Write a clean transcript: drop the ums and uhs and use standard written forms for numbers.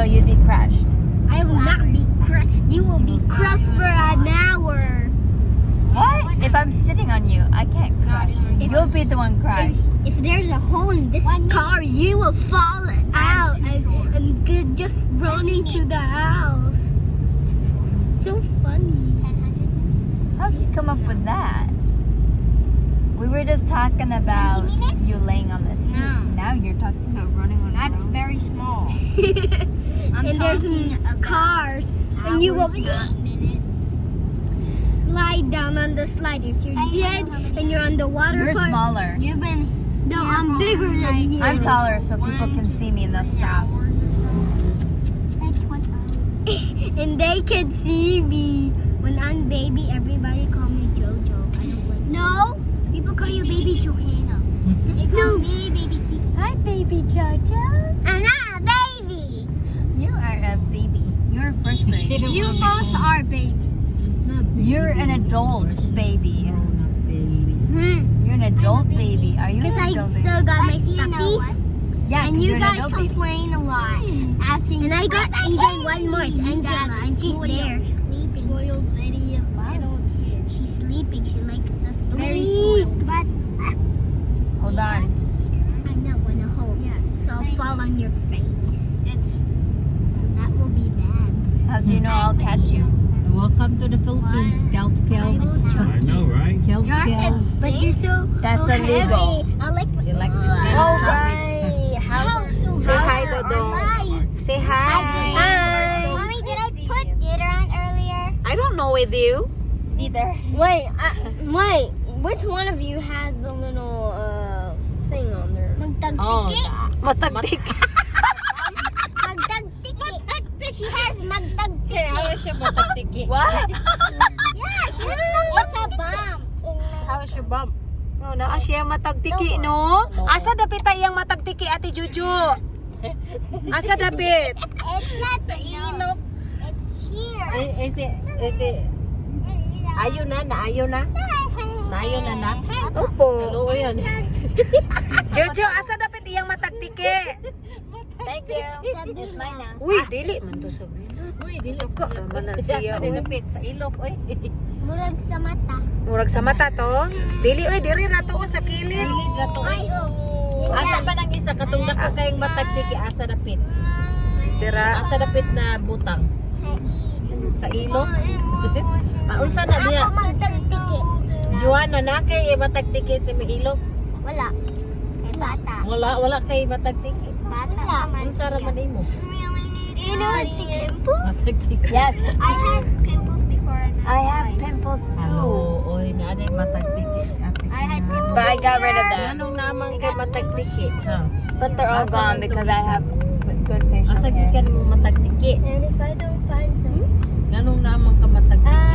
So you'd be crushed. I will not be crushed. You will be crushed for an hour. What? If I'm sitting on you, I can't crush. You'll be the one crushed. If there's a hole in this car, you will fall out and just run into the house. So funny. How'd you come up with that? We were just talking about 20 minutes? you laying on the seat. No. Now you're talking about running on the That's road. very small. And there's cars, and you will slide down on the slide. If you're dead and you're on the water You're part, smaller. You've been. no, I'm bigger than you. I'm taller, so people can see me and they'll stop. And they can see me. When I'm baby, everybody call me Jojo. I don't like. No, people call you Baby Johanna. They call me Baby Kiki. Hi, baby Jojo. I'm not a baby. You are a baby. You're a first grade. You both are babies. You're an adult baby. You're an adult baby. Are you Because an I adult still baby? got my You know stuffies. Yeah, And 'cause you you're an guys adult baby. complain a lot, asking. And I got even one more. It's Angela, and she's spoiled. there sleeping. Spoiled lady, little kid. She's sleeping. She likes to sleep. Very spoiled. But Hold on. I'm not gonna hold. Yeah. So I'll fall on your face. It's. So that will be bad. How do you know I'll catch you? Welcome to the Philippines, Scout I Kel. will choke I know, right? Kel Your Kel. head's But you're so That's illegal. heavy. I like. You like this kind Oh, of topic? right. How so Say hi, hard? Dodo. Hi. Say Hi. Mommy, did I put deodorant earlier? I don't know with you. Neither. Wait, wait. Which one of you has the little thing on there? Oh, Magtagtiki. matagtik. Magtagtiki. She has magtagtiki. How is siya matagtiki? What? Yeah, she has. It's a bomb. How is your bump? No, na siya matagtiki, no? Asa dapit iyang matagtiki, Ate Juju? Asa dapit? It's not sa ilog. It's here. Is it, ayaw na, naayaw na? Naayaw na na? Opo. Hello, yan. Jojo, asa dapit iyang matagtiki? Thank you. It's mine now. Uy, dili man to sabihin. Uy, dili ka man siya. Sa dapit, sa ilok, uy. Murag sa mata. Murag sa mata to? Dili, uy, diri na to sa kilid. Kilid na to. Ay, oh. Asa pa nang isa katong dako kayong matagtiki asa dapit? Dira asa dapit na butang sa ilok. Unsa na diya? Ako magtagtiki. Joanna na kay matagtiki sa ilok. Wala. Kay bata. Wala kay matagtiki. Bata. Unsa ra man imo? Do you know what's pimples? Matagtiki. Yes. I had pimples before. I have pimples too. Hello, oy na day matagtiki si ate. I had pimples. But I got rid of them. Anong naman kay matagtiki? Ha. But they're all gone because I have good facial Asa hair. gikan mo matagtiki? And if I don't find some, Ganong naman ka matagtiki?